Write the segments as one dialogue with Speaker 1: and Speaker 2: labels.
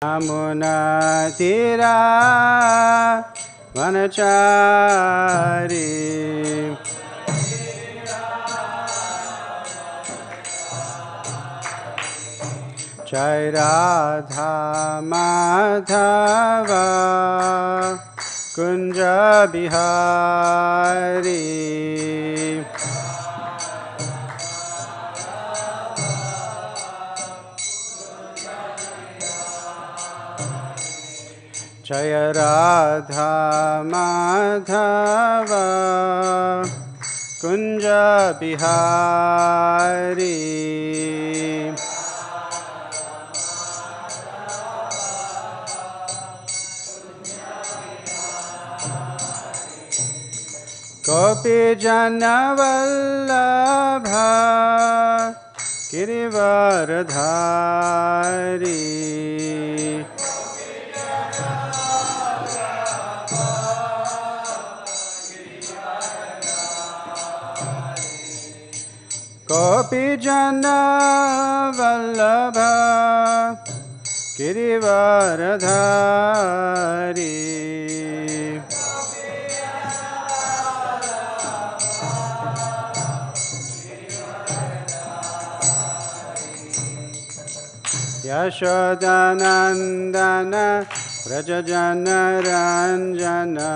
Speaker 1: Yamuna tira vanachari Jai Radha Madhava Kunja Bihari Jaya Radha Madhava Kunja Bihari Gopi Jana Vallabha Girivaradhari Gopi Jana Vallabha Girivaradhari Yashodanandana Vrajajana Ranjana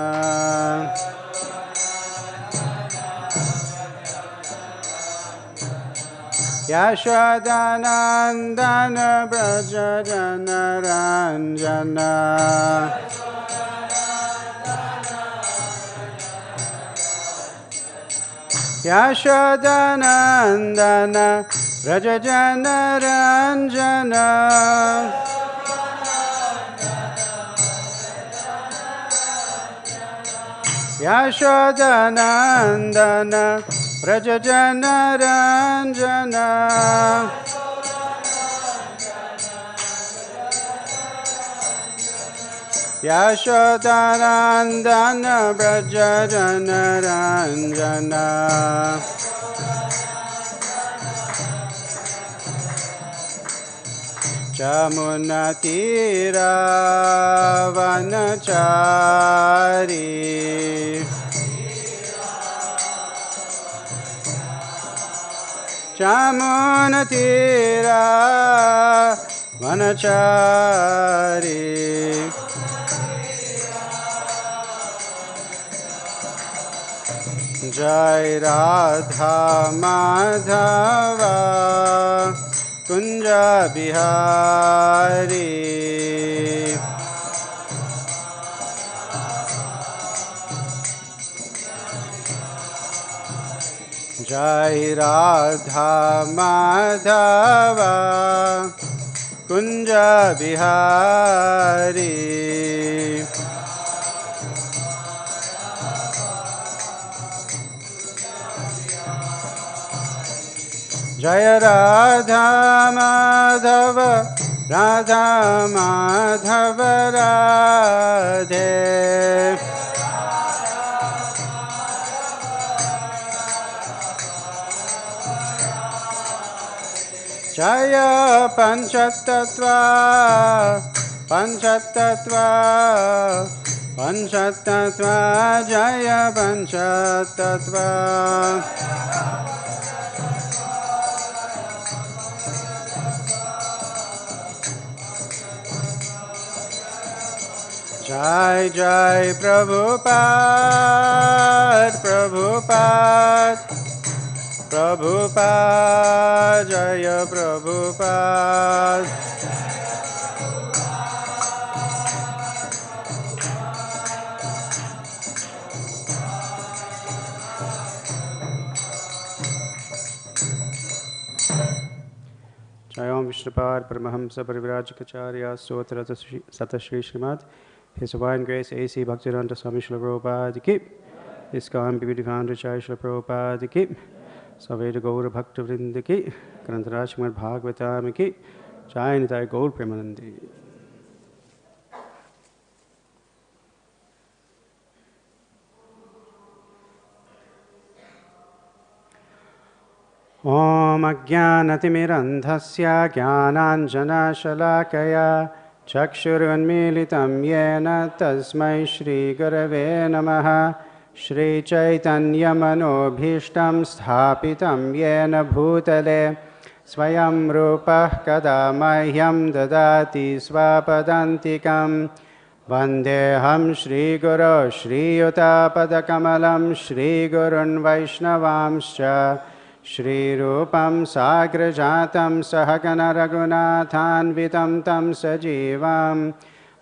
Speaker 1: Yashodanandana Vrajajana Ranjana Yashodanandana Vrajajana Ranjana Yashodanandana Vrajajana Ranjana Yashodanandana Vrajajana Ranjana Jamuna tira vanachari Jamuna tira vanachari Jai Radha Madhava Kunja Bihari Jai Radha Madhava Kunja Bihari Jaya Radha Madhava Radha Madhava Radhe Jaya Panchatattva Panchatattva Panchatattva Jaya Panchatattva Jai Jai Prabhupada Prabhupada Prabhupada Jaya Prabhupada Jayam Vishnupad Paramahamsa Parivrajikacharya Sotra Satashri Srimad His Divine Grace A.C. Bhaktivedanta Swami Srila Prabhupada ki ISKCON Beauty Founder Chai Srila Prabhupada ki Saveda Gaura Bhakta Vrinda ki Granthara Srimad Bhagavatam ki Jai Nitai Gaur Premanandi Om Ajnanatimirandhasya Jnananjana Shalakaya चक्षुरुन्मीलितं येन तस्मै श्रीगुरवे नमः। श्रीचैतन्यमनोभीष्टं स्थापितं येन भूतले स्वयं रूपः कदा मह्यं ददाति स्वपदान्तिकं। वन्देऽहं श्रीगुरो श्रीयुतापदकमलं श्रीगुरुन् वैष्णवांश्च श्रीरूपं साग्रजातं सहगणरघुनाथान्वितं तं सजीवं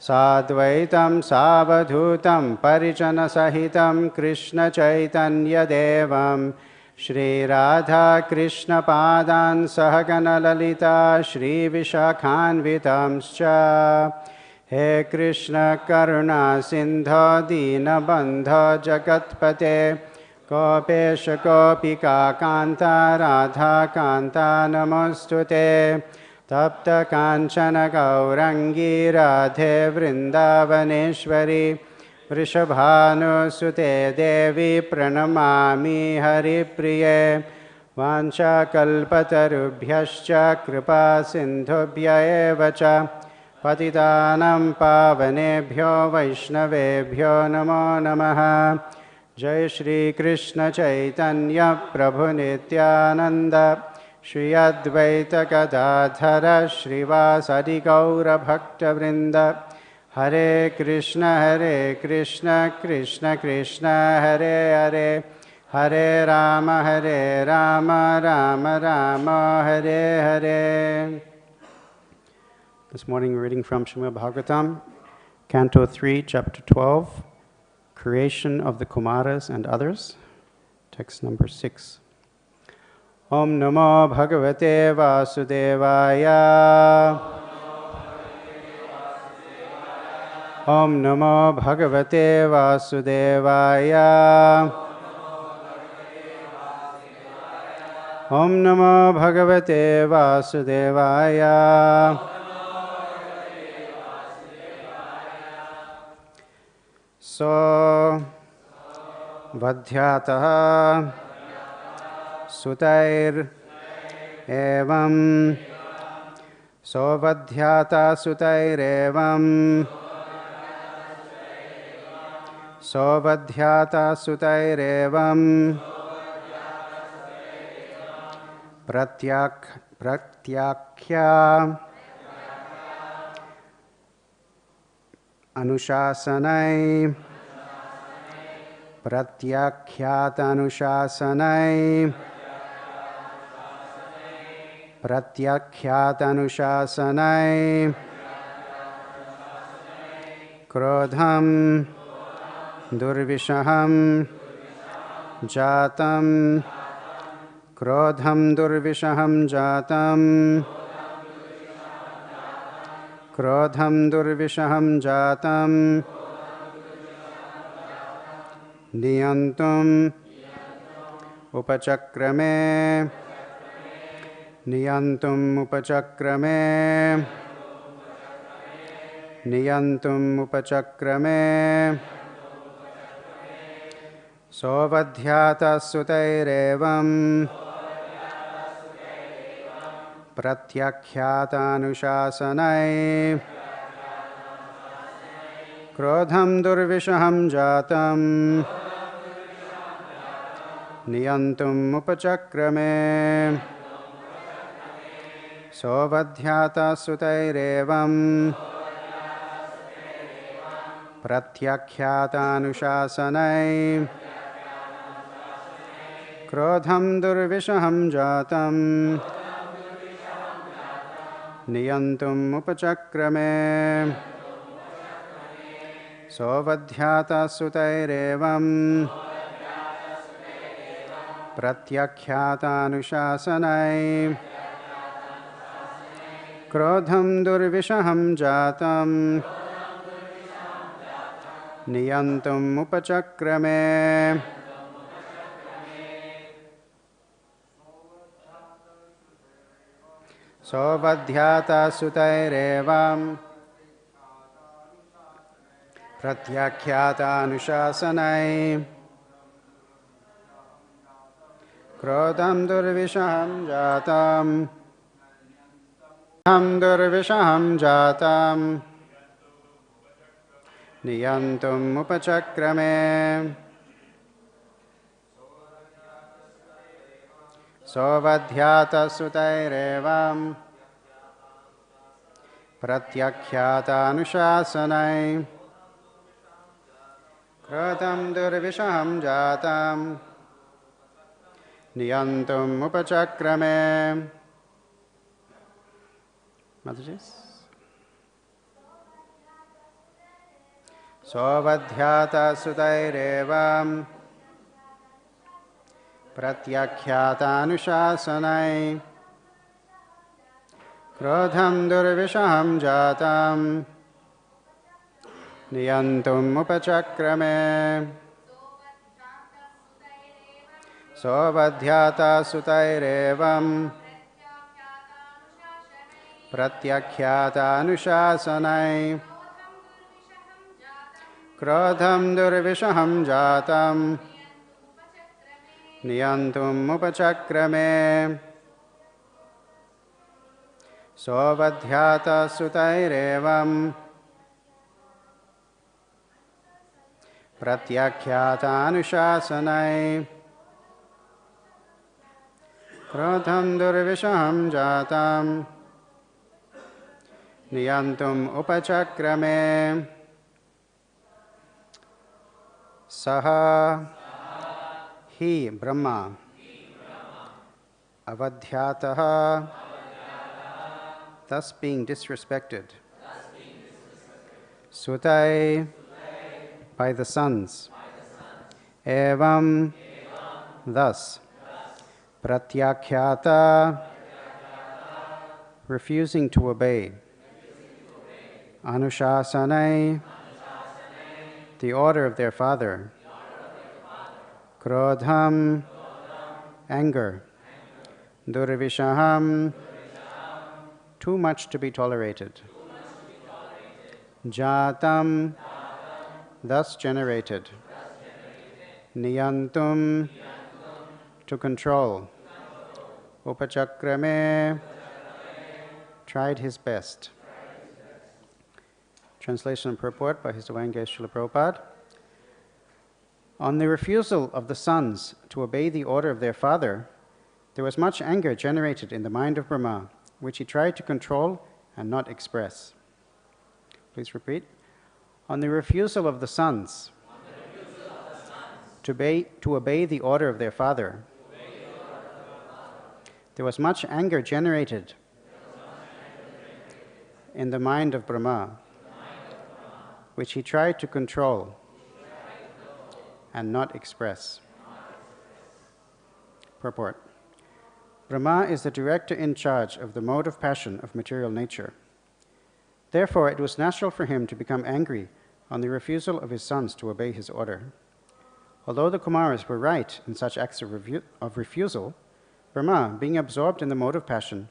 Speaker 1: साद्वैतं सावधूतं परिजनसहितं कृष्णचैतन्यदेवं श्रीराधाकृष्णपादान् सहगणललिता श्रीविशाखान्वितांश्च। हे कृष्ण करुणा सिन्धो दीनबन्धो जगत्पते गोपेश गोपिका कान्ता राधाकान्ता नमोऽस्तुते। तप्त काञ्चन गौरङ्गी राधे वृन्दावनेश्वरी वृषभानुसुते देवी प्रणमामि हरिप्रिये। वाञ्छाकल्पतरुभ्यश्च कृपा सिन्धुभ्य एव च पतितानां पावनेभ्यो वैष्णवेभ्यो नमो नमः। जय श्री कृष्ण चैतन्य प्रभु नित्यानंद श्री अद्वैत गदाधर श्रीवासदि गौरभक्तवृंद। हरे Krishna Krishna Krishna Hare Hare Hare Ram Ram Ram Hare Hare. This morning we're reading from Srimad Bhagavatam, Canto 3, Chapter 12, Creation of the Kumāras and Others, text number 6. Om Namo Bhagavate Vasudevaya. Om Namo Bhagavate Vasudevaya. Om Namo Bhagavate Vasudevaya. So vadhyātaḥ sutair evam. So vadhyātaḥ sutair evam. So vadhyātaḥ sutair evam. pratyākhyātānuśāsanaiḥ. pratyākhyātānuśāsanaiḥ. pratyākhyātānuśāsanaiḥ. krodhaṁ durviṣahaṁ jātam. krodhaṁ durviṣahaṁ jātam. krodhaṁ durviṣahaṁ jātam. niyantum upacakrame. niyantum upacakrame. niyantum upacakrame. So vadhyātaḥ sutair evam. pratyākhyātānuśāsanaiḥ. krodhaṁ durviṣaham jātam. niyantum upacakrame. So vadhyātaḥ sutair evam. pratyākhyātānuśāsanaiḥ. krodhaṁ durviṣaham jātam. niyantum upacakrame. So vadhyātaḥ sutair evam. pratyākhyātānuśāsanaiḥ. krodhaṁ durviṣaham jātam. niyantum upacakrame. So vadhyātaḥ sutair evam. pratyākhyātānuśāsanaiḥ. krodhaṁ durviṣaham jātam. durviṣaham jātam. niyantum upacakrame. Savadhyātaḥ sutair evam pratyākhyātānuśāsanaiḥ krodhaṁ durviṣahaṁ jātam niyantum upacakrame. Mataji's. Savadhyātaḥ sutair evam pratyākhyātānuśāsanaiḥ krodhaṁ durviṣahaṁ jātam niyantum upacakrame. Savadhyātaḥ sutair evam pratyākhyātānuśāsanaiḥ krodhaṁ durviṣahaṁ jātam niyantum upacakrame. Savadhyātaḥ sutair evam pratyākhyātānuśāsanaiḥ krodhaṁ durviṣahaṁ jātam niyantum upacakrame. Saha he Brahmā avadhyātaḥ, thus being disrespected, sutair, by the sons, evam, thus, pratyākhyāta, refusing to obey, anuśāsanaiḥ, the order of their father, krodham, anger, durviṣahaṁ, too much to be tolerated, jātam, thus generated, niyantum, to control, upacakrame, tried his best. Translation and purport by His Divine Grace Srila Prabhupada. On the refusal of the sons to obey the order of their father, there was much anger generated in the mind of Brahmā, which he tried to control and not express. Please repeat. On the refusal of the sons to obey the order of their father, there was much anger generated in the mind of Brahmā, which he tried to control and not express. Purport. Brahmā is the director in charge of the mode of passion of material nature. Therefore, it was natural for him to become angry on the refusal of his sons to obey his order. Although the Kumāras were right in such acts of refusal, Brahmā, being absorbed in the mode of passion,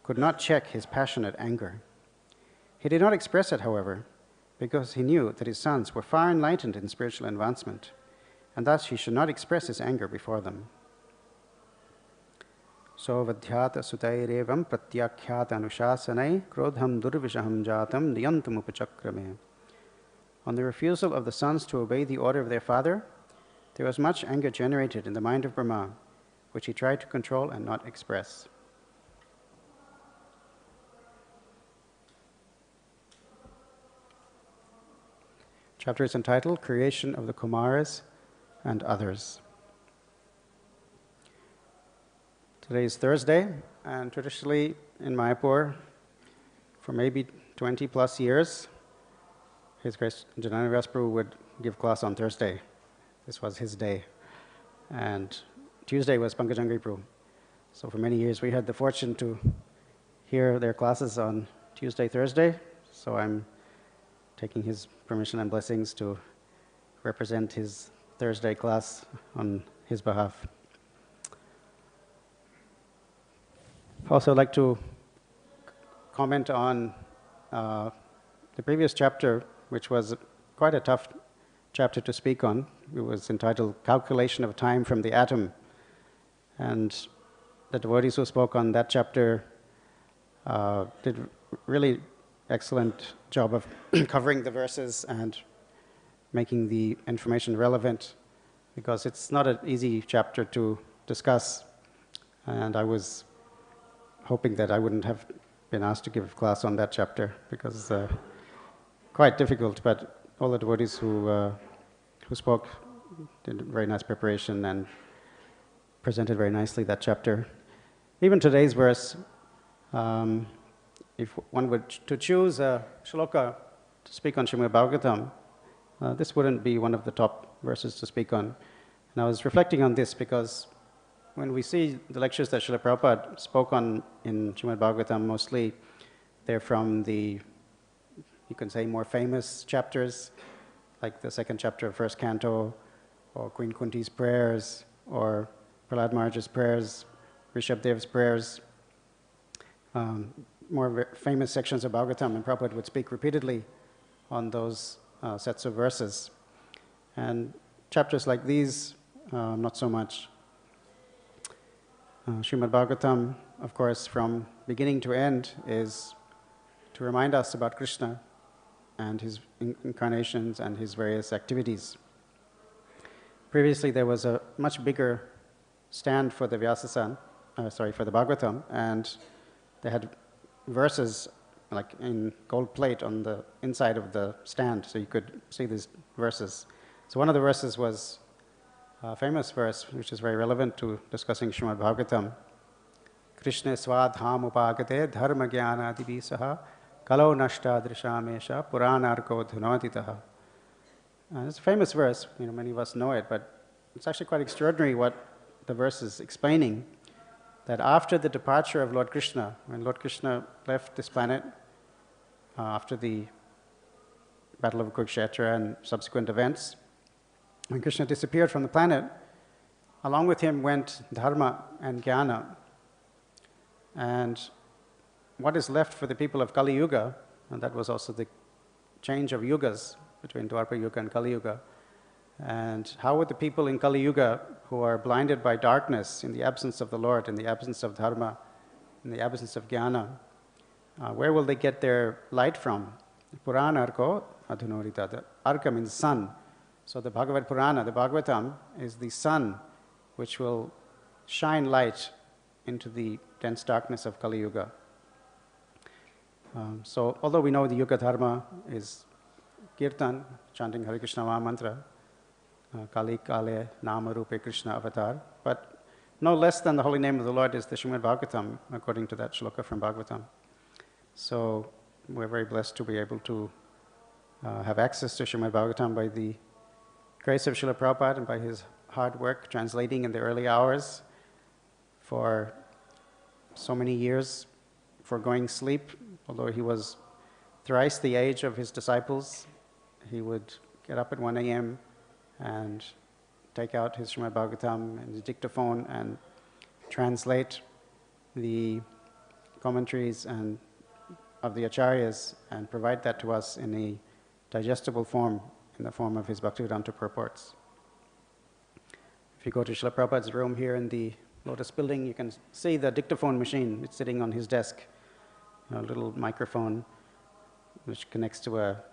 Speaker 1: could not check his passionate anger. He did not express it, however, because he knew that his sons were far enlightened in spiritual advancement, and thus he should not express his anger before them. So vadhyātaḥ sutair evam pratyākhyātānuśāsanaiḥ krodhaṁ durviṣaham jātam niyantum upacakrame. On the refusal of the sons to obey the order of their father, there was much anger generated in the mind of Brahmā, which he tried to control and not express. Chapter is entitled Creation of the Kumāras and Others. Today is Thursday, and traditionally in Mayapur, for maybe 20 plus years, His Grace Janana Prabhu would give class on Thursday. This was his day. And Tuesday was Pankajangri Prabhu. So for many years we had the fortune to hear their classes on Tuesday, Thursday. So I'm taking his permission and blessings to represent his Thursday class on his behalf. Also, I'd like to comment on the previous chapter, which was quite a tough chapter to speak on. It was entitled Calculation of Time from the Atom. And the devotees who spoke on that chapter did really excellent job of covering the verses and making the information relevant, because it's not an easy chapter to discuss, and I was hoping that I wouldn't have been asked to give class on that chapter, because it's quite difficult, but all the devotees who spoke did very nice preparation and presented very nicely that chapter. Even today's verse, if one were to choose a shloka to speak on Srimad Bhagavatam, this wouldn't be one of the top verses to speak on. And I was reflecting on this because when we see the lectures that Srila Prabhupada spoke on in Srimad Bhagavatam, mostly they're from the, you can say, more famous chapters, like the second chapter of first canto, or Queen Kunti's prayers, or Prahlad Maharaj's prayers, Rishabdev's prayers, more famous sections of Bhagavatam, and Prabhupada would speak repeatedly on those sets of verses. And chapters like these, not so much. Srimad Bhagavatam, of course, from beginning to end, is to remind us about Krishna and his incarnations and his various activities. Previously, there was a much bigger stand for the for the Bhagavatam, and they had verses like in gold plate on the inside of the stand, so you could see these verses. So one of the verses was a famous verse, which is very relevant to discussing Srimad Bhagavatam. Krishna svadhyātaḥ upacakate dharma jnana durviṣahaṁ kalo nashta drishamesha puranarko dhunatitaḥ. It's a famous verse, many of us know it, but it's actually quite extraordinary what the verse is explaining, that after the departure of Lord Krishna, when Lord Krishna left this planet, after the Battle of Kurukshetra and subsequent events, when Krishna disappeared from the planet, along with him went dharma and jnana. And what is left for the people of Kali Yuga, and that was also the change of yugas between Dwapara Yuga and Kali Yuga, and how would the people in Kali Yuga who are blinded by darkness in the absence of the Lord, in the absence of dharma, in the absence of jnana, where will they get their light from? Puranarko adhunorita. The arka means sun. So the Bhagavad Purana, the Bhagavatam, is the sun which will shine light into the dense darkness of Kali Yuga. So although we know the Yuga Dharma is Kirtan, chanting Hare Krishna Maha Mantra, Kali Kale Nama Rupe Krishna Avatar, but no less than the holy name of the Lord is the Srimad Bhagavatam, according to that shloka from Bhagavatam. So we're very blessed to be able to have access to Srimad Bhagavatam by the grace of Srila Prabhupada and by his hard work translating in the early hours for so many years, foregoing sleep. Although he was thrice the age of his disciples, he would get up at 1 a.m. and take out his Srimad Bhagavatam and his dictaphone and translate the commentaries and of the acharyas and provide that to us in a digestible form, in the form of his Bhaktivedanta purports. If you go to Srila Prabhupada's room here in the Lotus building, you can see the dictaphone machine. It's sitting on his desk, a little microphone which connects to a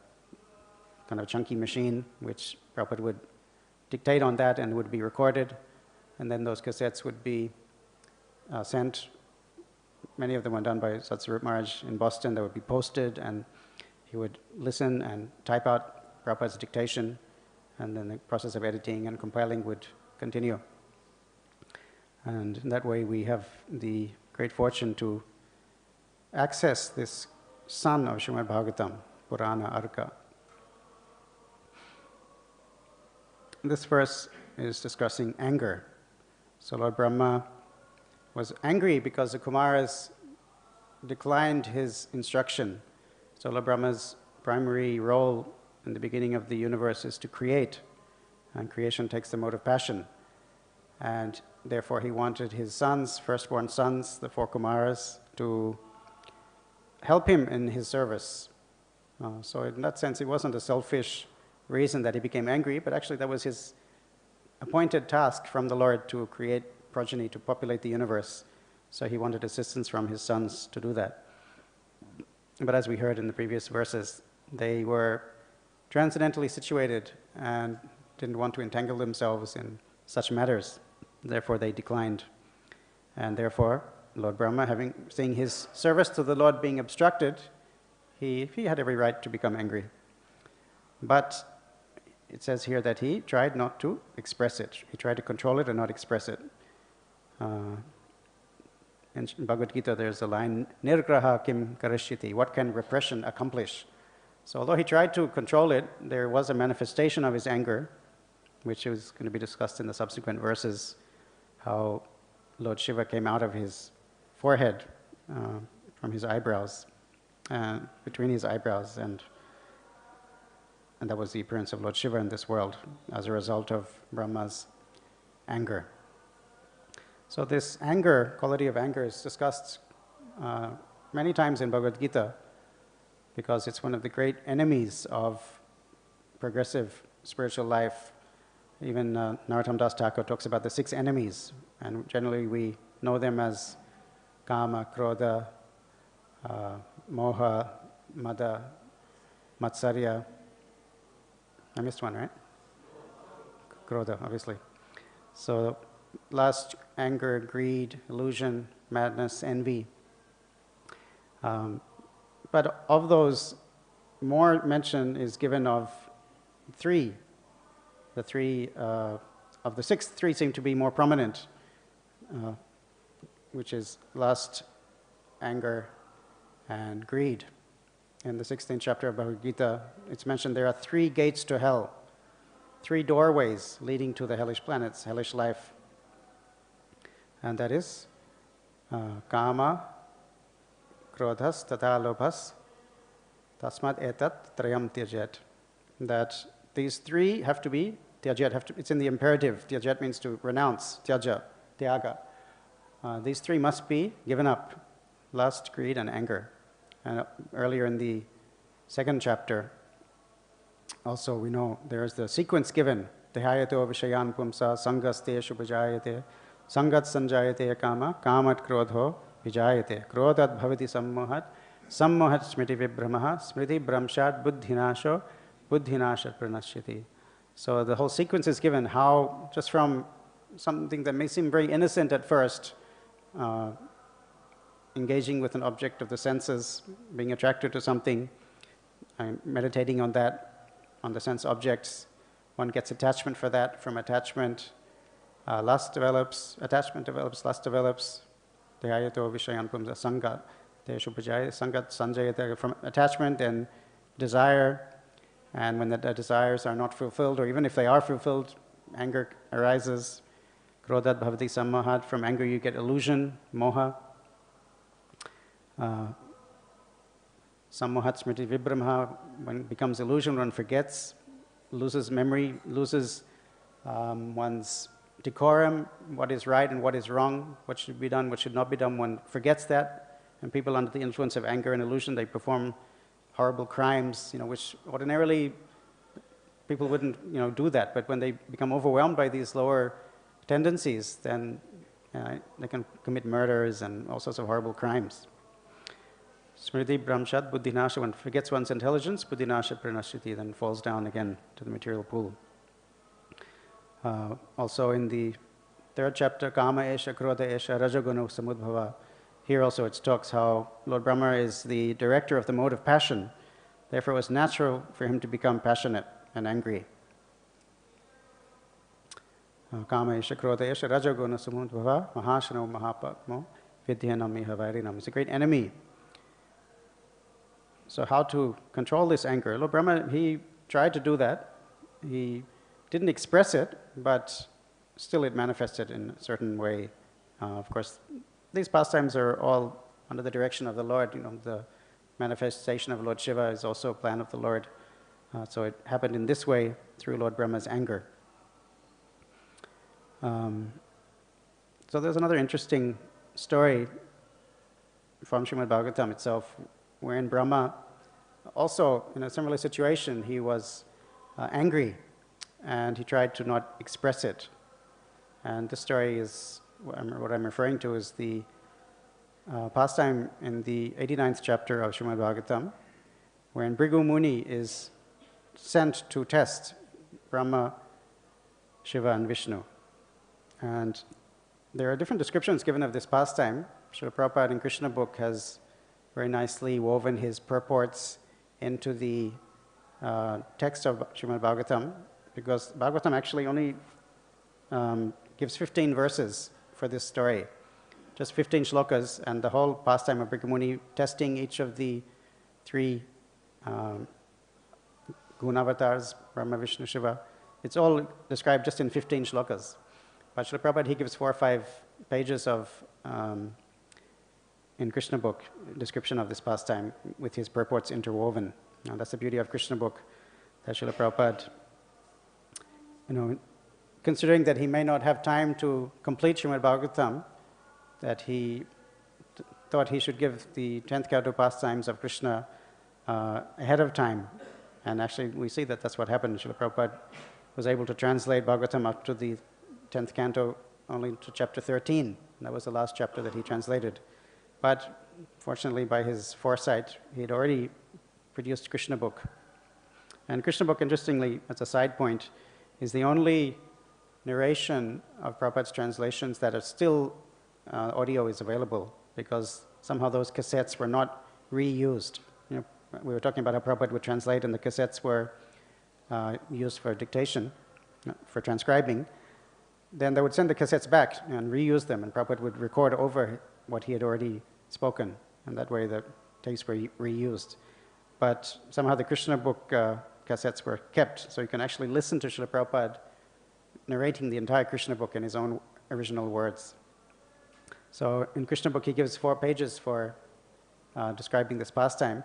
Speaker 1: kind of chunky machine, which Prabhupada would dictate on that and would be recorded, and then those cassettes would be sent. Many of them were done by Satsarup Maharaj in Boston. They would be posted, and he would listen and type out Prabhupada's dictation, and then the process of editing and compiling would continue. And in that way we have the great fortune to access this sun of Srimad Bhagavatam, Purana Arka. This verse is discussing anger. So Lord Brahmā was angry because the Kumāras declined his instruction. So Lord Brahma's primary role in the beginning of the universe is to create, and creation takes the mode of passion. And therefore he wanted his sons, firstborn sons, the 4 Kumāras, to help him in his service. So in that sense, it wasn't a selfish reason that he became angry, but actually that was his appointed task from the Lord to create progeny, to populate the universe. So he wanted assistance from his sons to do that. But as we heard in the previous verses, they were transcendently situated and didn't want to entangle themselves in such matters. Therefore, they declined. And therefore, Lord Brahma, seeing his service to the Lord being obstructed, he had every right to become angry. But it says here that he tried not to express it. He tried to control it and not express it. In Bhagavad Gita, there's the line, Nirgraha kim karishyati, what can repression accomplish? So although he tried to control it, there was a manifestation of his anger, which is going to be discussed in the subsequent verses, how Lord Shiva came out of his forehead, from his eyebrows, between his eyebrows, and that was the appearance of Lord Shiva in this world as a result of Brahma's anger. So this anger, quality of anger, is discussed many times in Bhagavad Gita because it's one of the great enemies of progressive spiritual life. Even Narottam Das Thakur talks about the 6 enemies, and generally we know them as Kama, Krodha, Moha, Mada, Matsarya. I missed one, right? Krodha, obviously. So lust, anger, greed, illusion, madness, envy. But of those, more mention is given of 3. The 3, of the 6, 3 seem to be more prominent, which is lust, anger, and greed. In the 16th chapter of Bhagavad Gita, it's mentioned there are 3 gates to hell, 3 doorways leading to the hellish planets, hellish life. And that is Kama, Krodhas, Tata Lobhas, Tasmat Etat Trayam Tyajet. That these 3 have to be, Tyajet, it's in the imperative. Tyajet means to renounce, Tyaja, Tyaga. These 3 must be given up, lust, greed, and anger. And earlier in the 2nd chapter, also we know there is the sequence given, Dehayato Vishayan Pumsa, Sangaste Shubhajayate, Sangat Sanjayate Kama, Kamat Krodho Vijayate, Krodhat Bhavati Sammohat, Sammohat Smriti Vibhramaha, Smriti Bramshat Buddhinasho, Buddhinashat Pranashyati. So the whole sequence is given how, just from something that may seem very innocent at first, engaging with an object of the senses, being attracted to something, meditating on that, on the sense objects, one gets attachment for that. From attachment, lust develops, attachment develops, lust develops. Dehayato Vishayan Pumsa Sangat, Sangat Sanjayate, from attachment and desire. And when the desires are not fulfilled, or even if they are fulfilled, anger arises. Krodhat Bhavati Sammohat, from anger you get illusion, moha. Sammohat Smriti Vibhramaha, when it becomes illusion, one forgets, loses memory, loses one's decorum, what is right and what is wrong, what should be done, what should not be done. One forgets that, and people under the influence of anger and illusion, they perform horrible crimes, which ordinarily people wouldn't, do that. But when they become overwhelmed by these lower tendencies, then they can commit murders and all sorts of horrible crimes. Smriti Bramshat Buddhinasha, one forgets one's intelligence, Buddhinasha Pranashyati, then falls down again to the material pool. Also in the 3rd chapter, Kama Esha, Krodha Esha, Rajaguna Samudbhava, here also it talks how Lord Brahma is the director of the mode of passion. Therefore it was natural for him to become passionate and angry. Kama Esha, Krodha Esha, Rajaguna Samudbhava, Mahashano Mahapakmo, Vidhyanam Iha Vairinam. It's a great enemy. So how to control this anger? Lord Brahma, he tried to do that. He didn't express it, but still it manifested in a certain way. Of course, these pastimes are all under the direction of the Lord. The manifestation of Lord Shiva is also a plan of the Lord. So it happened in this way through Lord Brahma's anger. So there's another interesting story from Srimad Bhagavatam itself, wherein Brahma, also in a similar situation, he was angry and he tried to not express it. And this story is, what I'm referring to is the pastime in the 89th chapter of Srimad Bhagavatam, wherein Bhrigu Muni is sent to test Brahma, Shiva, and Vishnu. And there are different descriptions given of this pastime. Srila Prabhupada in Krishna book has very nicely woven his purports into the text of Srimad Bhagavatam, because Bhagavatam actually only gives 15 verses for this story, just 15 shlokas, and the whole pastime of Bhrigu Muni testing each of the three Gunavatars, Brahma, Vishnu, Shiva. It's all described just in 15 shlokas. But Srila Prabhupada, he gives 4 or 5 pages of, in Krishna book, description of this pastime with his purports interwoven. Now, that's the beauty of Krishna book, that Srila Prabhupada, considering that he may not have time to complete Srimad Bhagavatam, that he thought he should give the 10th canto pastimes of Krishna ahead of time. And actually, we see that that's what happened. Srila Prabhupada was able to translate Bhagavatam up to the 10th canto only to chapter 13. That was the last chapter that he translated. But fortunately, by his foresight, he had already produced Krishna book. And Krishna book, interestingly, as a side point, is the only narration of Prabhupada's translations that are still audio is available, because somehow those cassettes were not reused. We were talking about how Prabhupada would translate, and the cassettes were used for dictation, for transcribing. Then they would send the cassettes back and reuse them, and Prabhupada would record over what he had already spoken, and that way the tapes were reused. But somehow the Krishna book cassettes were kept, so you can actually listen to Srila Prabhupada narrating the entire Krishna book in his own original words. So in Krishna book, he gives 4 pages for describing this pastime.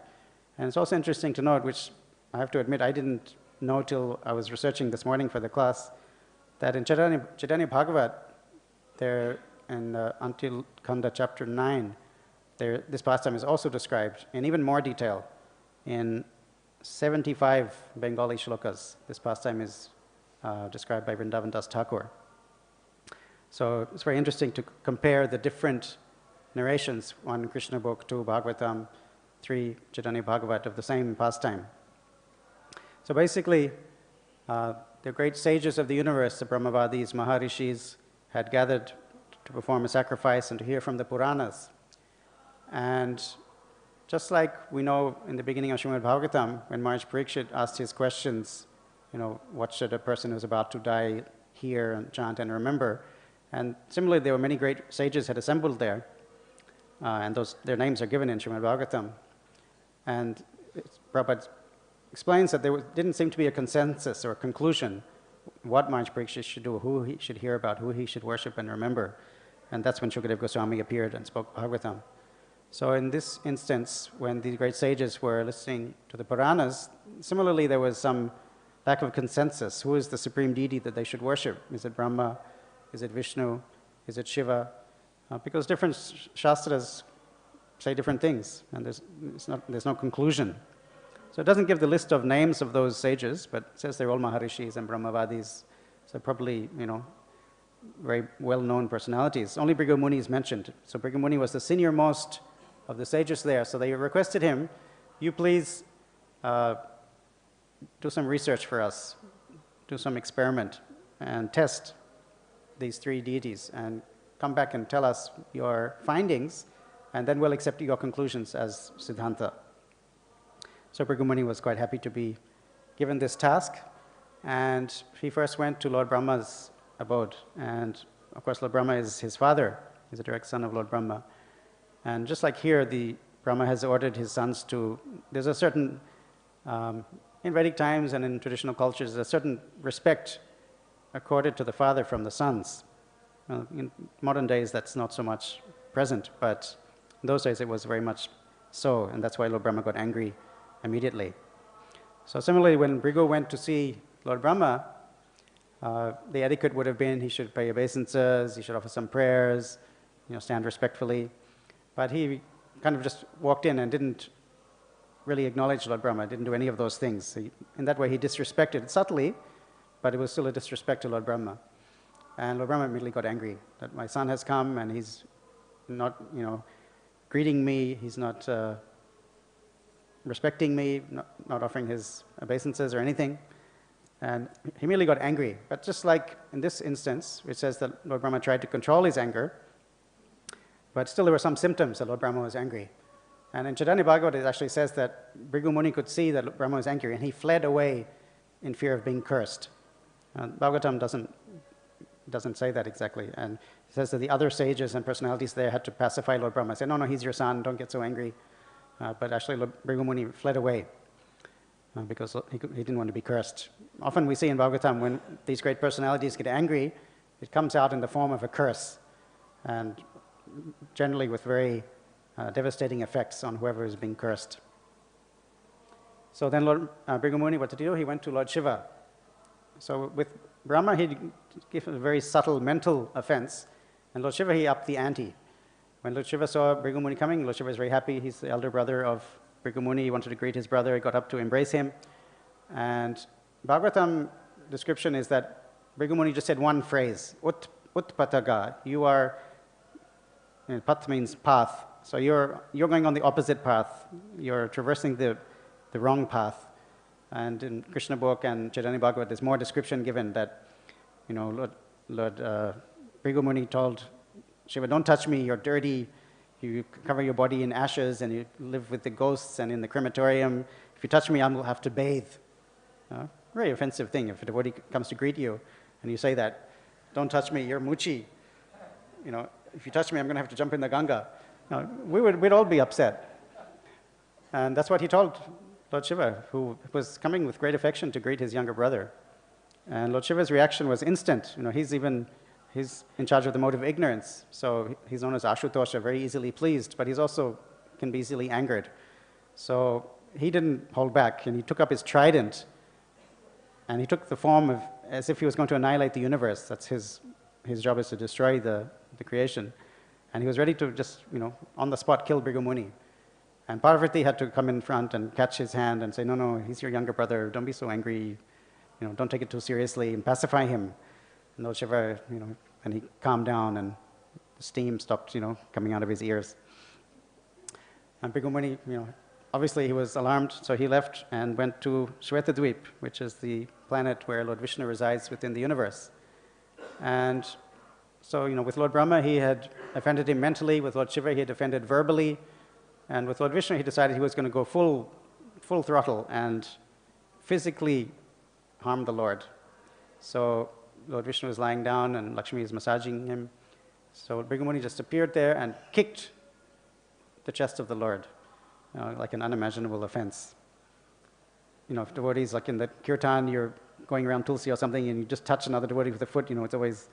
Speaker 1: And it's also interesting to note, which I have to admit I didn't know till I was researching this morning for the class, that in Chaitanya Bhagavat, there in until Khanda chapter 9, this pastime is also described in even more detail. In 75 Bengali shlokas, this pastime is described by Vrindavan Das Thakur. So it's very interesting to compare the different narrations, 1 Krishna book, 2 Bhagavatam, 3 Chaitanya Bhagavat of the same pastime. So basically, the great sages of the universe, the Brahmavadis, Maharishis, had gathered to perform a sacrifice and to hear from the Puranas. And just like we know in the beginning of Srimad Bhagavatam, when Maharaj Parikshit asked his questions, what should a person who's about to die hear and chant and remember? And similarly, there were many great sages had assembled there, and their names are given in Srimad Bhagavatam. And Prabhupada explains that there didn't seem to be a consensus or a conclusion what Maharaj Parikshit should do, who he should hear about, who he should worship and remember. And that's when Shukadeva Goswami appeared and spoke Bhagavatam. So in this instance, when the great sages were listening to the Puranas, similarly there was some lack of consensus. Who is the supreme deity that they should worship? Is it Brahma? Is it Vishnu? Is it Shiva? Because different shastras say different things, and there's no conclusion. So it doesn't give the list of names of those sages, but it says they're all Maharishis and Brahmavadis, so probably, very well-known personalities. Only Bhrigu Muni is mentioned. So Bhrigu Muni was the senior most of the sages there, so they requested him, you please do some research for us, do some experiment, and test these 3 deities, and come back and tell us your findings, and then we'll accept your conclusions as Siddhanta. So Bhrigu Muni was quite happy to be given this task, and he first went to Lord Brahma's abode, and of course Lord Brahma is his father. He's a direct son of Lord Brahma. And just like here, the Brahma has ordered his sons to, there's a certain, in Vedic times and in traditional cultures, there's a certain respect accorded to the father from the sons. In modern days, that's not so much present, but in those days it was very much so, and that's why Lord Brahma got angry immediately. So similarly, when Bhrigu went to see Lord Brahma, the etiquette would have been he should pay obeisances, he should offer some prayers, stand respectfully. But he kind of just walked in and didn't really acknowledge Lord Brahma, didn't do any of those things. In that way, he disrespected subtly, but it was still a disrespect to Lord Brahma. And Lord Brahma immediately got angry that my son has come and he's not, greeting me, he's not respecting me, not offering his obeisances or anything. And he merely got angry. But just like in this instance, which says that Lord Brahma tried to control his anger, but still there were some symptoms that Lord Brahma was angry. And in Chaitanya Bhagavata, it actually says that Bhrigu Muni could see that Lord Brahma was angry, and he fled away in fear of being cursed. Bhagavatam doesn't say that exactly. And it says that the other sages and personalities there had to pacify Lord Brahma. Say, no, he's your son, don't get so angry. But actually, Lord Bhrigu Muni fled away because he didn't want to be cursed. Often we see in Bhagavatam, when these great personalities get angry, it comes out in the form of a curse, and generally with very devastating effects on whoever is being cursed. So then Lord Bhrigu Muni, what did he do? He went to Lord Shiva. So with Brahma, he gave a very subtle mental offense, and Lord Shiva, he upped the ante. When Lord Shiva saw Bhrigu Muni coming, Lord Shiva was very happy. He's the elder brother of Bhrigu Muni. He wanted to greet his brother. He got up to embrace him. And Bhagavatam description is that Bhrigu Muni just said one phrase, Utpataga. You are, pat means path. So you're going on the opposite path. You're traversing the wrong path. And in Krishna book and Chaitanya Bhagavata, there's more description given that, Lord Bhrigu Muni told Shiva, don't touch me, you're dirty, you cover your body in ashes and you live with the ghosts and in the crematorium. If you touch me, I will have to bathe. Very offensive thing if a devotee comes to greet you and you say that, don't touch me, you're muchi. If you touch me, I'm going to have to jump in the Ganga. We'd all be upset. And that's what he told Lord Shiva, who was coming with great affection to greet his younger brother. And Lord Shiva's reaction was instant. He's in charge of the mode of ignorance, so he's known as Ashutosha, very easily pleased, but he's also can be easily angered. So he didn't hold back, and he took up his trident, and he took the form of, as if he was going to annihilate the universe. That's his job, is to destroy the creation. And he was ready to just, on the spot kill Bhrigu Muni. And Parvati had to come in front and catch his hand and say, no, he's your younger brother, don't be so angry, don't take it too seriously, and pacify him. And Lord Shiva, and he calmed down, and the steam stopped, coming out of his ears. And Bhrigu Muni, obviously he was alarmed, so he left and went to Shvetadvip, which is the planet where Lord Vishnu resides within the universe. And so, with Lord Brahma, he had offended him mentally. With Lord Shiva, he had offended verbally. And with Lord Vishnu, he decided he was going to go full throttle and physically harm the Lord. So Lord Vishnu is lying down and Lakshmi is massaging him. So Bhrigu Muni just appeared there and kicked the chest of the Lord, like an unimaginable offense. If devotees, like in the kirtan, you're going around Tulsi or something and you just touch another devotee with a foot, it's always,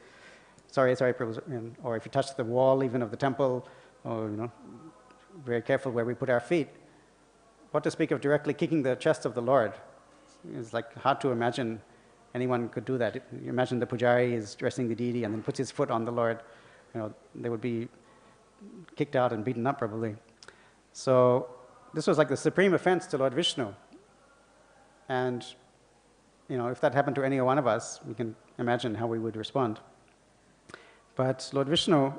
Speaker 1: sorry, Prabhu. Or if you touch the wall even of the temple, or, very careful where we put our feet. What to speak of directly kicking the chest of the Lord? It's like hard to imagine anyone could do that. You imagine the pujari is dressing the deity and then puts his foot on the Lord. They would be kicked out and beaten up probably. So this was like the supreme offense to Lord Vishnu. And if that happened to any one of us, we can imagine how we would respond. But Lord Vishnu,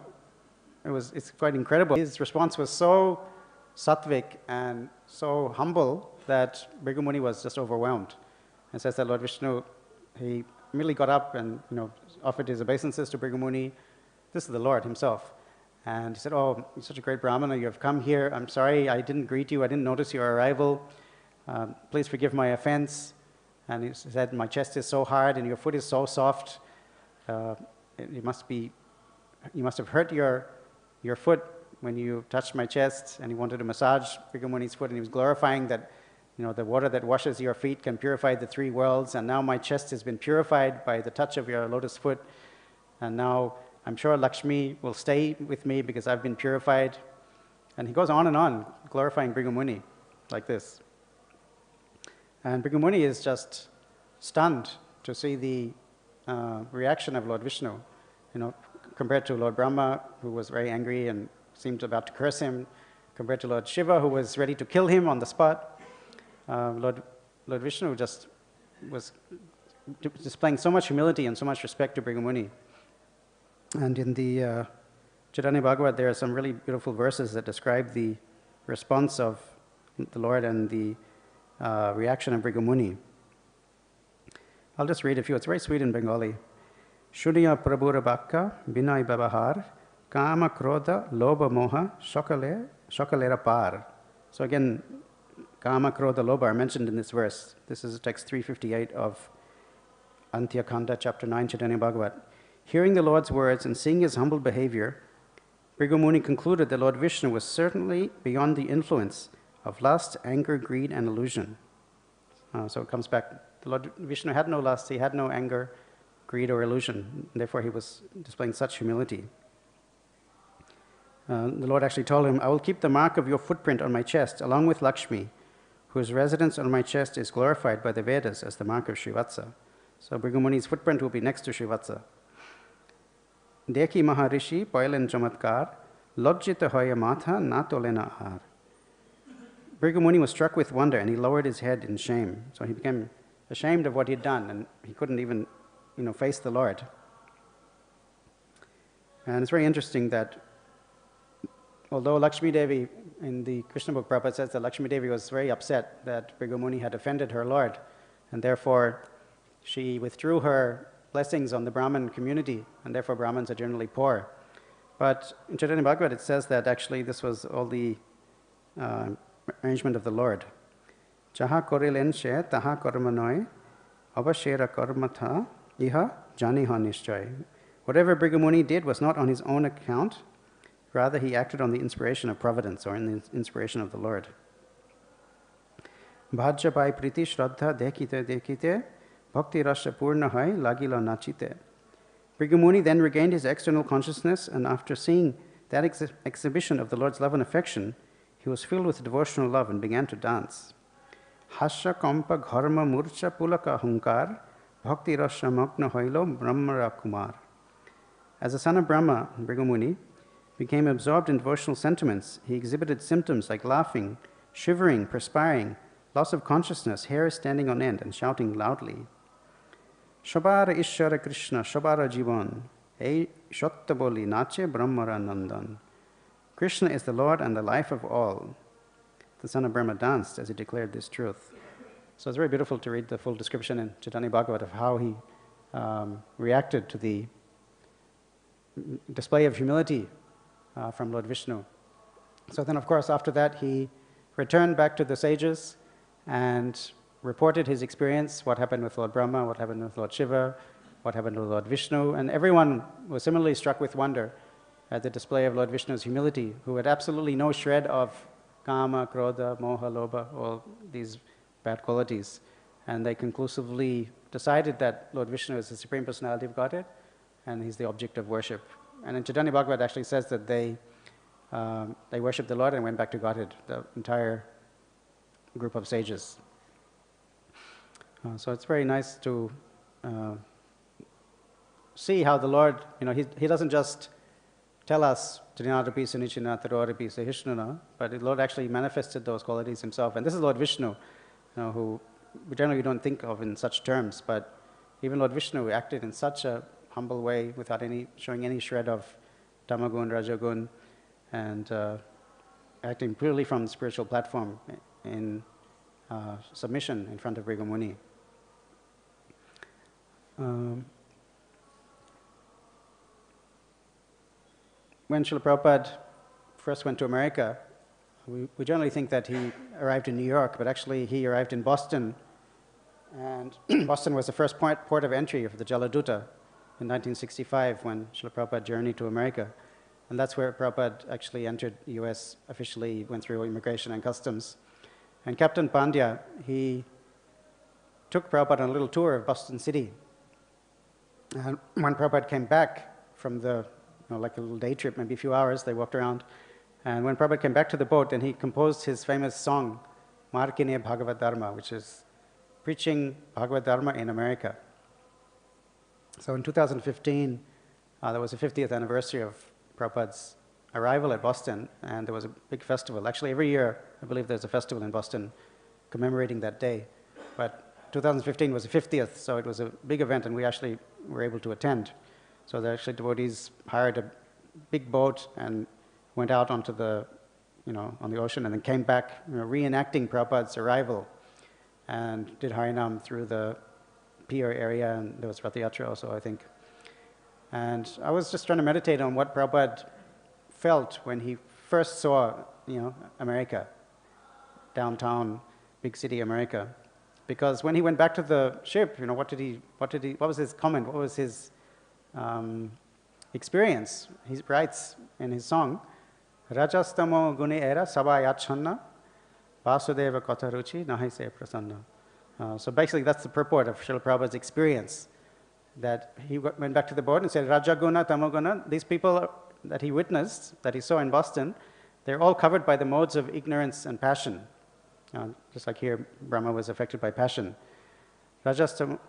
Speaker 1: it's quite incredible. His response was so sattvic and so humble that Bhrigu Muni was just overwhelmed. It says that Lord Vishnu, he immediately got up and offered his obeisances to Bhrigu Muni. This is the Lord himself. And he said, oh, you're such a great Brahmana, you have come here. I'm sorry, I didn't greet you, I didn't notice your arrival. Please forgive my offense. And he said, my chest is so hard and your foot is so soft. You must have hurt your foot when you touched my chest. And he wanted to massage Bhrigu Muni's foot, and he was glorifying that the water that washes your feet can purify the three worlds, and now my chest has been purified by the touch of your lotus foot, and now I'm sure Lakshmi will stay with me because I've been purified. And he goes on, glorifying Bhrigu Muni like this. And Bhrigu Muni is just stunned to see the reaction of Lord Vishnu, compared to Lord Brahma, who was very angry and seemed about to curse him, compared to Lord Shiva, who was ready to kill him on the spot. Lord Vishnu just was displaying so much humility and so much respect to Bhrigu Muni. And in the Chaitanya Bhagavata, there are some really beautiful verses that describe the response of the Lord and the reaction of Bhrigu Muni. I'll just read a few. It's very sweet in Bengali. Shuniya prabhura bakka binay babahar kama krodha loba moha shokalera par. So again, kama krodha loba are mentioned in this verse. This is text 358 of Antyakanda, chapter 9, Chaitanya Bhagavat. Hearing the Lord's words and seeing his humble behavior, Bhrigu Muni concluded that Lord Vishnu was certainly beyond the influence of lust, anger, greed, and illusion. So it comes back. The Lord Vishnu had no lust, he had no anger, greed, or illusion. Therefore, he was displaying such humility. The Lord actually told him, I will keep the mark of your footprint on my chest, along with Lakshmi, whose residence on my chest is glorified by the Vedas as the mark of Srivatsa. So Bhrigu Muni's footprint will be next to Srivatsa. Dekhi Maharishi Poilen Chamatkar, Lojjita Hoya Matha Natolena Ar. Bhrigu Muni was struck with wonder and he lowered his head in shame. So he became ashamed of what he had done and he couldn't even face the Lord. And it's very interesting that although Lakshmi Devi, in the Krishna book, Prabhupada says that Lakshmi Devi was very upset that Bhrigu Muni had offended her Lord, and therefore she withdrew her blessings on the Brahmin community, and therefore Brahmins are generally poor. But in Chaitanya Bhagavat it says that actually this was all the arrangement of the Lord. Jaha korilen she taha karmanoi avashera karmatha iha janiha nishchay. Whatever Bhrigu Muni did was not on his own account, rather he acted on the inspiration of providence, or in the inspiration of the Lord. Bhajya pai priti shraddha dekite bhakti rasya purna hai lagila nachite. Bhrigu Muni then regained his external consciousness, and after seeing that exhibition of the Lord's love and affection, he was filled with devotional love and began to dance. Hasya kampa gharma murcha pulaka hunkar bhakti rasya magna hailo brahmara kumar. As a son of Brahma, Bhrigu Muni became absorbed in devotional sentiments. He exhibited symptoms like laughing, shivering, perspiring, loss of consciousness, hair standing on end, and shouting loudly. Shabara Ishara Krishna, Shabara Jivan, Ei Shotta Boli Nache Brahmara Nandan. Krishna is the Lord and the life of all. The son of Brahma danced as he declared this truth. So it's very beautiful to read the full description in Chaitanya Bhagavat of how he reacted to the display of humility from Lord Vishnu. So then, of course, after that, he returned back to the sages and reported his experience, what happened with Lord Brahma, what happened with Lord Shiva, what happened with Lord Vishnu, and everyone was similarly struck with wonder at the display of Lord Vishnu's humility, who had absolutely no shred of kama, krodha, moha, lobha, all these bad qualities. And they conclusively decided that Lord Vishnu is the Supreme Personality of Godhead, and he's the object of worship. And in Chaitanya Bhagavat actually says that they worshipped the Lord and went back to Godhead, the entire group of sages. So it's very nice to see how the Lord, he doesn't just tell us, but the Lord actually manifested those qualities himself. And this is Lord Vishnu, who we generally don't think of in such terms, but even Lord Vishnu acted in such a humble way without showing any shred of tamagun, rajagun, and acting purely from the spiritual platform in submission in front of Bhrigu Muni. When Srila Prabhupada first went to America, we generally think that he arrived in New York, but actually he arrived in Boston, and Boston was the first port of entry of the Jaladuta in 1965 when Srila Prabhupada journeyed to America. And that's where Prabhupada actually entered the US officially, went through immigration and customs. And Captain Pandya, he took Prabhupada on a little tour of Boston City. And when Prabhupada came back from the, like a little day trip, maybe a few hours, they walked around. And when Prabhupada came back to the boat, then he composed his famous song, Markine Bhagavad Dharma, which is preaching Bhagavad Dharma in America. So in 2015, there was the 50th anniversary of Prabhupada's arrival at Boston, and there was a big festival. Actually, every year, I believe there's a festival in Boston commemorating that day. But 2015 was the 50th, so it was a big event, and we actually were able to attend. So the actually devotees hired a big boat and went out onto the on the ocean, and then came back, reenacting Prabhupada's arrival, and did Harinam through the pier area, and there was Rath-yatra also, I think. And I was just trying to meditate on what Prabhupada felt when he first saw, America, downtown, big city America. Because when he went back to the ship, what was his comment? What was his experience? He writes in his song, Rajastamo guni era sabayachanna vasudeva katharuchi nahise prasanna. So basically that's the purport of Srila Prabhupada's experience, that he went back to the board and said, Rajaguna, Tamoguna, these people that he witnessed, that he saw in Boston, they're all covered by the modes of ignorance and passion. Just like here, Brahmā was affected by passion. Rajastamo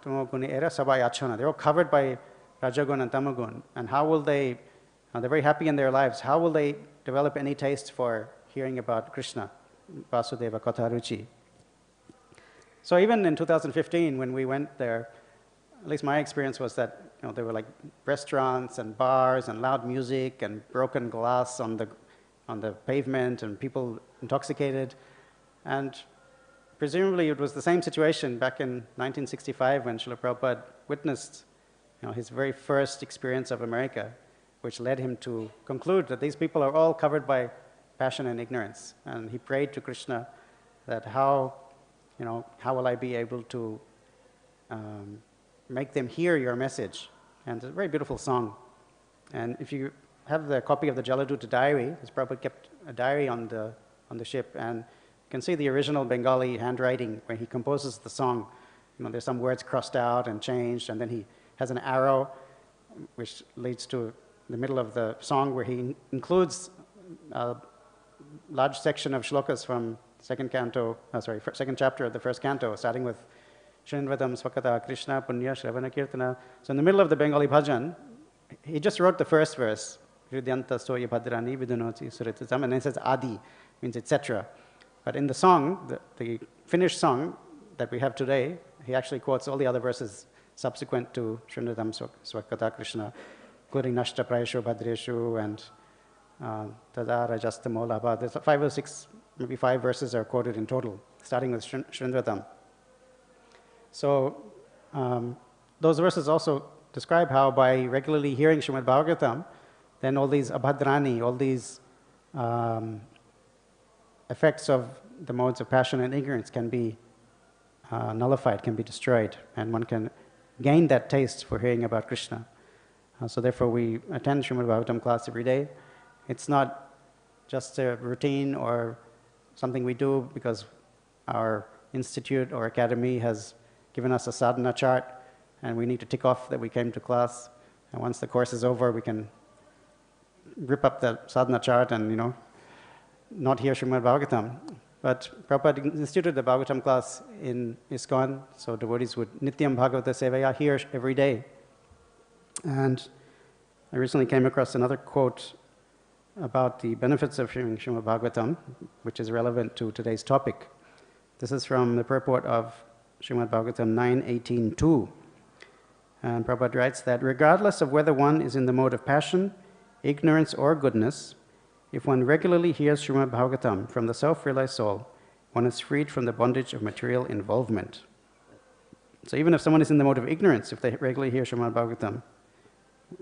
Speaker 1: era sabayachana. They're all covered by Rajagun and Tamagun. And how will they, they're very happy in their lives, how will they develop any taste for hearing about Krishna, Vasudeva Katharuchi? So even in 2015, when we went there, at least my experience was that there were like restaurants and bars and loud music and broken glass on the pavement and people intoxicated. And presumably it was the same situation back in 1965 when Srila Prabhupada witnessed his very first experience of America, which led him to conclude that these people are all covered by passion and ignorance. And he prayed to Krishna that how will I be able to make them hear your message? And it's a very beautiful song. And if you have the copy of the Jaladuta diary, his Prabhupada kept a diary on the ship, and you can see the original Bengali handwriting where he composes the song. There's some words crossed out and changed, and then he has an arrow which leads to the middle of the song where he includes a large section of shlokas from second chapter of the first canto, starting with Shrindvatam Swakata Krishna Punya Shravana Kirtana. So in the middle of the Bengali bhajan, he just wrote the first verse, Hridyanta Soya Bhadrani Vidunoti Suritatam, and then it says Adi, means etc. But in the song, the finished song that we have today, he actually quotes all the other verses subsequent to Shrindvatam Swakata Krishna, including Nashta Prayashu Bhadreshu and Tada Rajastamo Labha. There's 5 or 6, maybe 5 verses are quoted in total, starting with Shrindvatam. So those verses also describe how by regularly hearing Srimad Bhagavatam, then all these abhadrani, all these effects of the modes of passion and ignorance can be nullified, can be destroyed, and one can gain that taste for hearing about Krishna. So therefore we attend Srimad Bhagavatam class every day. It's not just a routine or something we do because our institute or academy has given us a sadhana chart and we need to tick off that we came to class. And once the course is over, we can rip up the sadhana chart and, not hear Srimad Bhagavatam. But Prabhupada instituted the Bhagavatam class in ISKCON, so devotees would nityam Bhagavata sevaya hear every day. And I recently came across another quote about the benefits of hearing Srimad Bhagavatam, which is relevant to today's topic. This is from the purport of Srimad Bhagavatam 9.18.2. And Prabhupada writes that regardless of whether one is in the mode of passion, ignorance, or goodness, if one regularly hears Srimad Bhagavatam from the self-realized soul, one is freed from the bondage of material involvement. So even if someone is in the mode of ignorance, if they regularly hear Srimad Bhagavatam,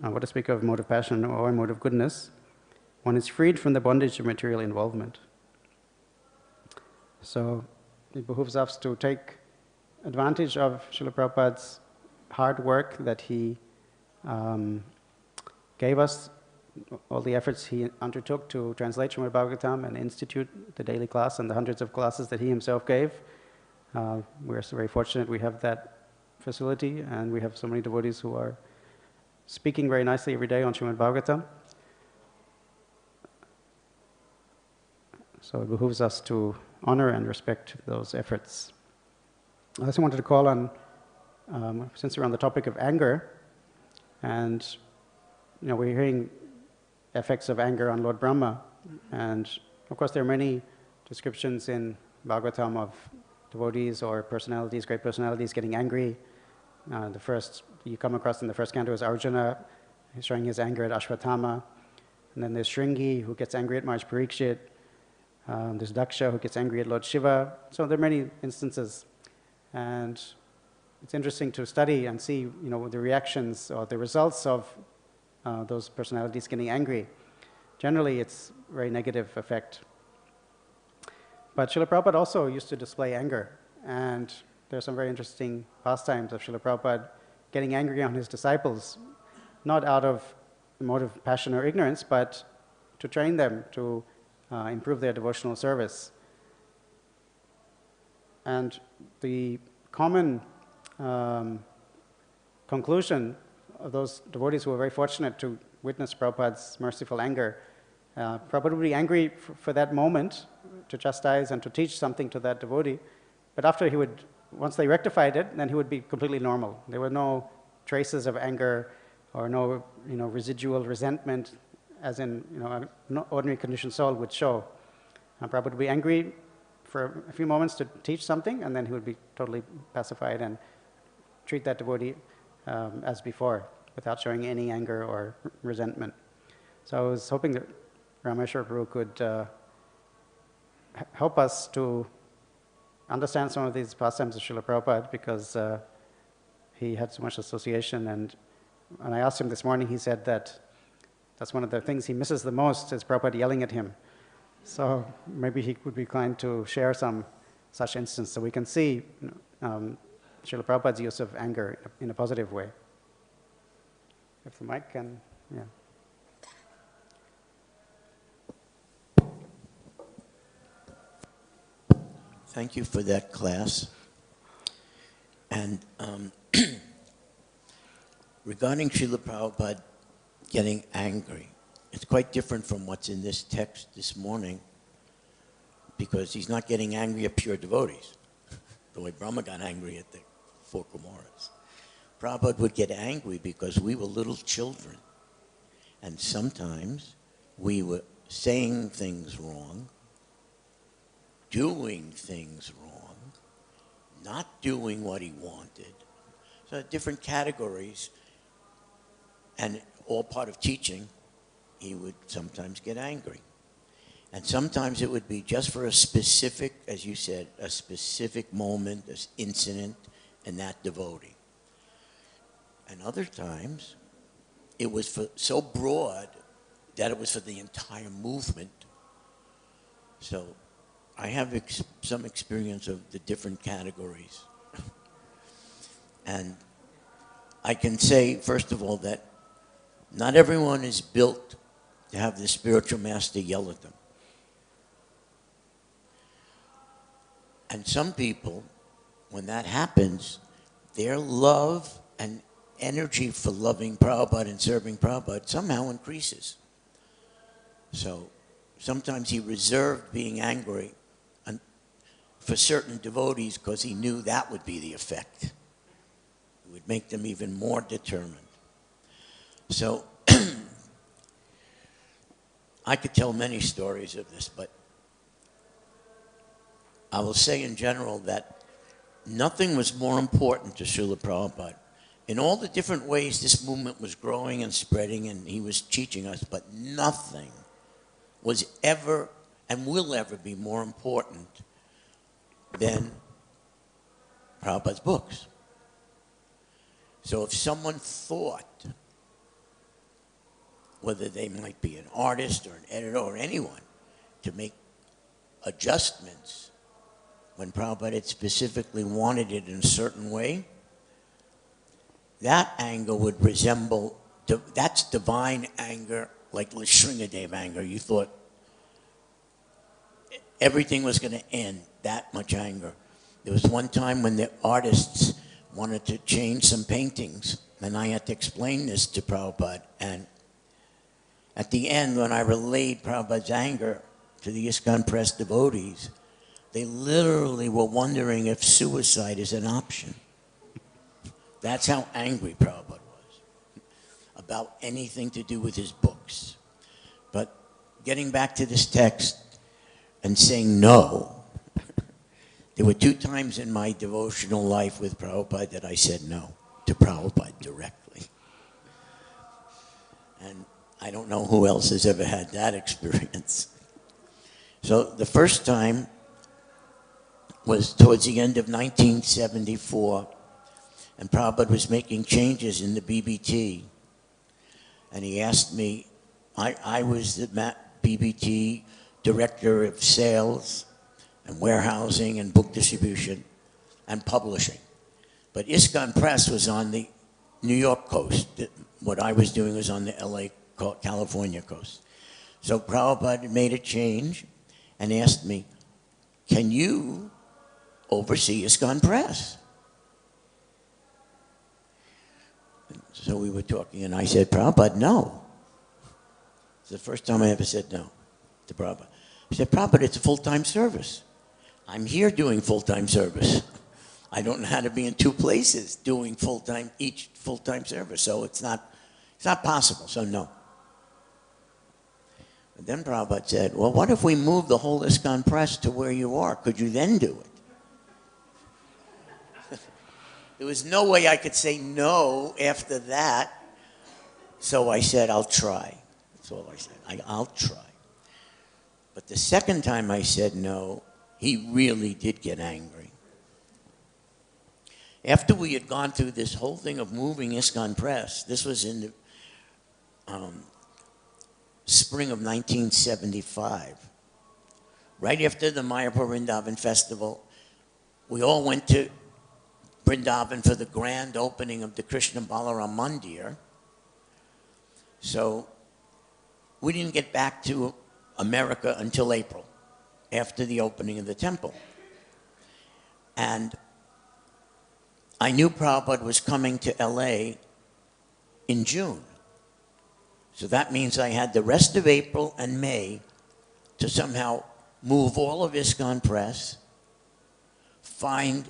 Speaker 1: what to speak of mode of passion or mode of goodness, one is freed from the bondage of material involvement. So it behooves us to take advantage of Srila Prabhupada's hard work that he gave us, all the efforts he undertook to translate Srimad Bhagavatam and institute the daily class and the hundreds of classes that he himself gave. We're so very fortunate we have that facility, and we have so many devotees who are speaking very nicely every day on Srimad Bhagavatam. So it behooves us to honor and respect those efforts. I also wanted to call on, since we're on the topic of anger, and we're hearing effects of anger on Lord Brahmā, and of course there are many descriptions in Bhagavatam of devotees or personalities, great personalities, getting angry. The first you come across in the first canto is Arjuna, showing his anger at Ashwatthama, and then there's Shringi, who gets angry at Maharaj Parikshit, There's Daksha who gets angry at Lord Shiva. So there are many instances. And it's interesting to study and see, the reactions or the results of those personalities getting angry. Generally, it's a very negative effect. But Srila Prabhupada also used to display anger. And there are some very interesting pastimes of Srila Prabhupada getting angry on his disciples, not out of the motive of passion or ignorance, but to train them to improve their devotional service. And the common conclusion of those devotees who were very fortunate to witness Prabhupada's merciful anger, Prabhupada would be angry for that moment to chastise and to teach something to that devotee, but after once they rectified it, then he would be completely normal. There were no traces of anger or no residual resentment, as in an ordinary conditioned soul would show. Prabhupada would be angry for a few moments to teach something, and then he would be totally pacified and treat that devotee as before, without showing any anger or resentment. So I was hoping that Rameshwar Prabhu could help us to understand some of these pastimes of Srila Prabhupada, because he had so much association. And when I asked him this morning, he said that that's one of the things he misses the most, is Prabhupada yelling at him. So maybe he would be kind to share some such instance so we can see Srila Prabhupada's use of anger in a positive way. If the mic can, yeah.
Speaker 2: Thank you for that class. And regarding Srila Prabhupada getting angry, it's quite different from what's in this text this morning, because he's not getting angry at pure devotees, the way Brahmā got angry at the 4 Kumāras. Prabhupada would get angry because we were little children, and sometimes we were saying things wrong, doing things wrong, not doing what he wanted. So different categories, and all part of teaching. He would sometimes get angry. And sometimes it would be just for a specific, as you said, a specific moment, an incident, and that devotee. And other times, it was so broad that it was for the entire movement. So I have some experience of the different categories. And I can say, first of all, that not everyone is built to have the spiritual master yell at them. And some people, when that happens, their love and energy for loving Prabhupada and serving Prabhupada somehow increases. So sometimes he reserved being angry for certain devotees because he knew that would be the effect. It would make them even more determined. So I could tell many stories of this, but I will say in general that nothing was more important to Srila Prabhupada. In all the different ways this movement was growing and spreading and he was teaching us, but nothing was ever and will ever be more important than Prabhupada's books. So if someone thought, whether they might be an artist or an editor or anyone, to make adjustments when Prabhupada had specifically wanted it in a certain way, that anger would resemble, that's divine anger, like Sringadev anger. You thought everything was going to end, that much anger. There was one time when the artists wanted to change some paintings, and I had to explain this to Prabhupada. And at the end, when I relayed Prabhupada's anger to the ISKCON Press devotees, they literally were wondering if suicide is an option. That's how angry Prabhupada was about anything to do with his books. But getting back to this text and saying no, there were 2 times in my devotional life with Prabhupada that I said no to Prabhupada directly. And I don't know who else has ever had that experience. So the first time was towards the end of 1974, and Prabhupada was making changes in the BBT. And he asked me, I was the BBT director of sales and warehousing and book distribution and publishing. But ISKCON Press was on the New York coast. What I was doing was on the LA, California coast. So Prabhupada made a change and asked me, can you oversee ISKCON Press? So we were talking, and I said, Prabhupada, no. It's the first time I ever said no to Prabhupada. He said, Prabhupada, it's a full-time service. I'm here doing full-time service. I don't know how to be in two places doing each full-time service, so it's not possible, so no. And then Prabhupada said, well, what if we move the whole ISKCON Press to where you are? Could you then do it? There was no way I could say no after that. So I said, I'll try. That's all I said. I'll try. But the second time I said no, he really did get angry. After we had gone through this whole thing of moving ISKCON Press, this was in the spring of 1975. Right after the Mayapur Vrindavan festival, we all went to Vrindavan for the grand opening of the Krishna Balaram Mandir. So we didn't get back to America until April, after the opening of the temple. And I knew Prabhupada was coming to LA in June. So that means I had the rest of April and May to somehow move all of ISKCON Press, find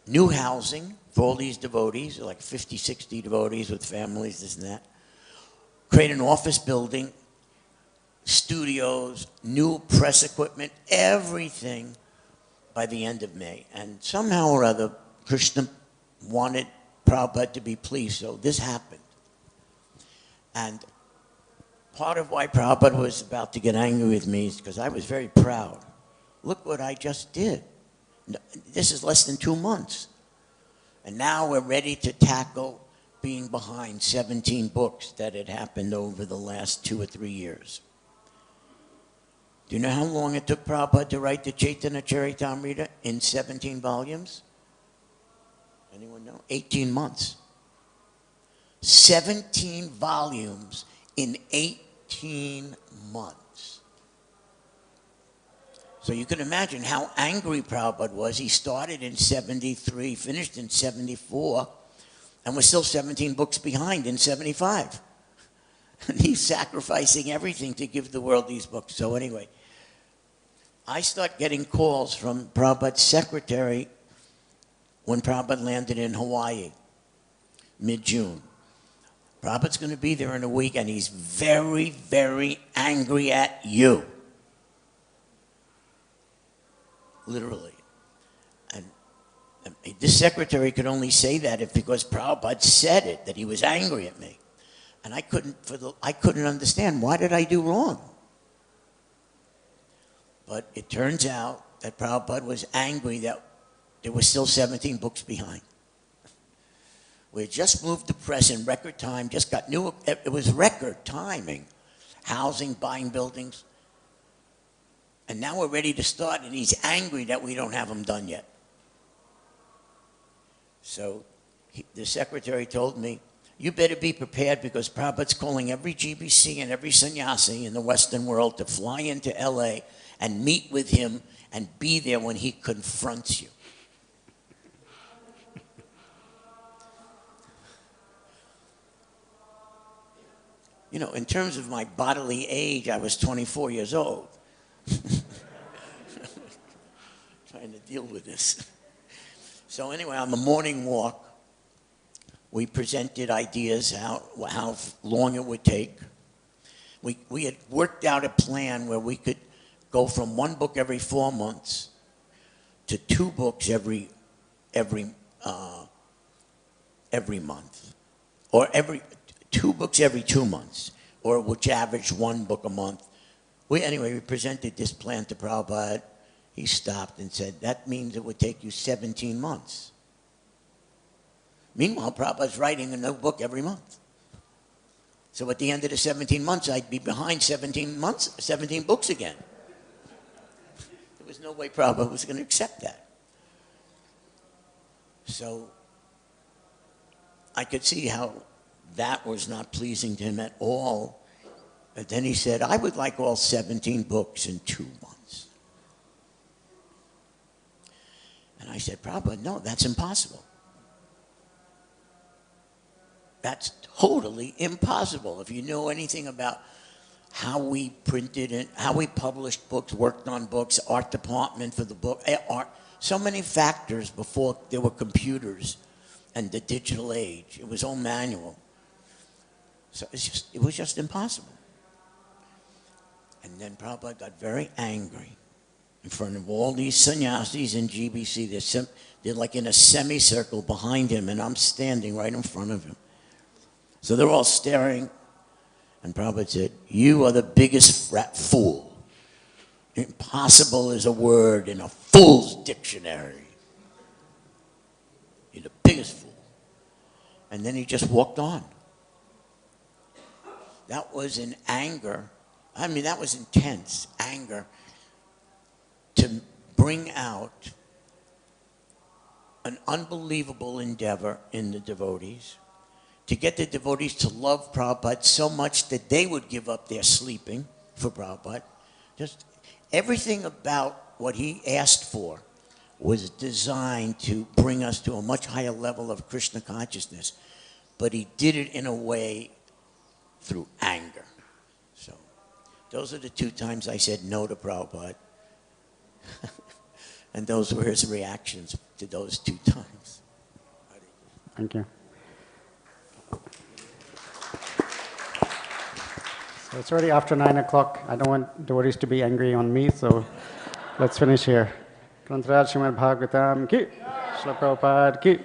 Speaker 2: new housing for all these devotees, like 50, 60 devotees with families, this and that, create an office building, studios, new press equipment, everything by the end of May. And somehow or other, Krishna wanted Prabhupada to be pleased, so this happened. And part of why Prabhupada was about to get angry with me is because I was very proud. Look what I just did. This is less than 2 months. And now we're ready to tackle being behind 17 books that had happened over the last 2 or 3 years. Do you know how long it took Prabhupada to write the Chaitanya Charitamrita in 17 volumes? Anyone know? 18 months. 17 volumes in 18 months. So you can imagine how angry Prabhupada was. He started in 73, finished in 74, and was still 17 books behind in 75. And he's sacrificing everything to give the world these books. So anyway, I start getting calls from Prabhupada's secretary when Prabhupada landed in Hawaii, mid-June. Prabhupada's going to be there in a week, and he's very, very angry at you. Literally. And this secretary could only say that because Prabhupada said it, that he was angry at me. And I couldn't understand, why did I do wrong? But it turns out that Prabhupada was angry that there were still 17 books behind. We had just moved the press in record time, just got new, it was record timing. Housing, buying buildings. And now we're ready to start, and he's angry that we don't have them done yet. So the secretary told me, you better be prepared because Prabhupada's calling every GBC and every sannyasi in the Western world to fly into LA and meet with him and be there when he confronts you. You know, in terms of my bodily age, I was 24 years old. Trying to deal with this. So anyway, on the morning walk, we presented ideas how long it would take. We had worked out a plan where we could go from 1 book every 4 months to 2 books every month, or 2 books every 2 months, or which averaged 1 book a month, Anyway, we presented this plan to Prabhupada. He stopped and said, that means it would take you 17 months. Meanwhile, Prabhupada's writing a new book every month. So at the end of the 17 months, I'd be behind 17 books again. There was no way Prabhupada was going to accept that. So I could see how that was not pleasing to him at all. But then he said, I would like all 17 books in 2 months. And I said, Prabhupada, no, that's impossible. That's totally impossible. If you know anything about how we printed and how we published books, worked on books, art department for the book, art, so many factors before there were computers and the digital age. It was all manual. So it was just impossible. And then Prabhupada got very angry in front of all these sannyasis in GBC. They're like in a semicircle behind him, and I'm standing right in front of him. So they're all staring, and Prabhupada said, you are the biggest fool. Impossible is a word in a fool's dictionary. You're the biggest fool. And then he just walked on. That was in anger. I mean, that was intense anger to bring out an unbelievable endeavor in the devotees, to get the devotees to love Prabhupada so much that they would give up their sleeping for Prabhupada. Just everything about what he asked for was designed to bring us to a much higher level of Krishna consciousness. But he did it in a way through anger. So those are the 2 times I said no to Prabhupada. And those were his reactions to those 2 times.
Speaker 1: Thank you. So it's already after 9 o'clock. I don't want devotees to be angry on me, so let's finish here. Srimad Bhagavatam ki, Srila Prabhupada ki.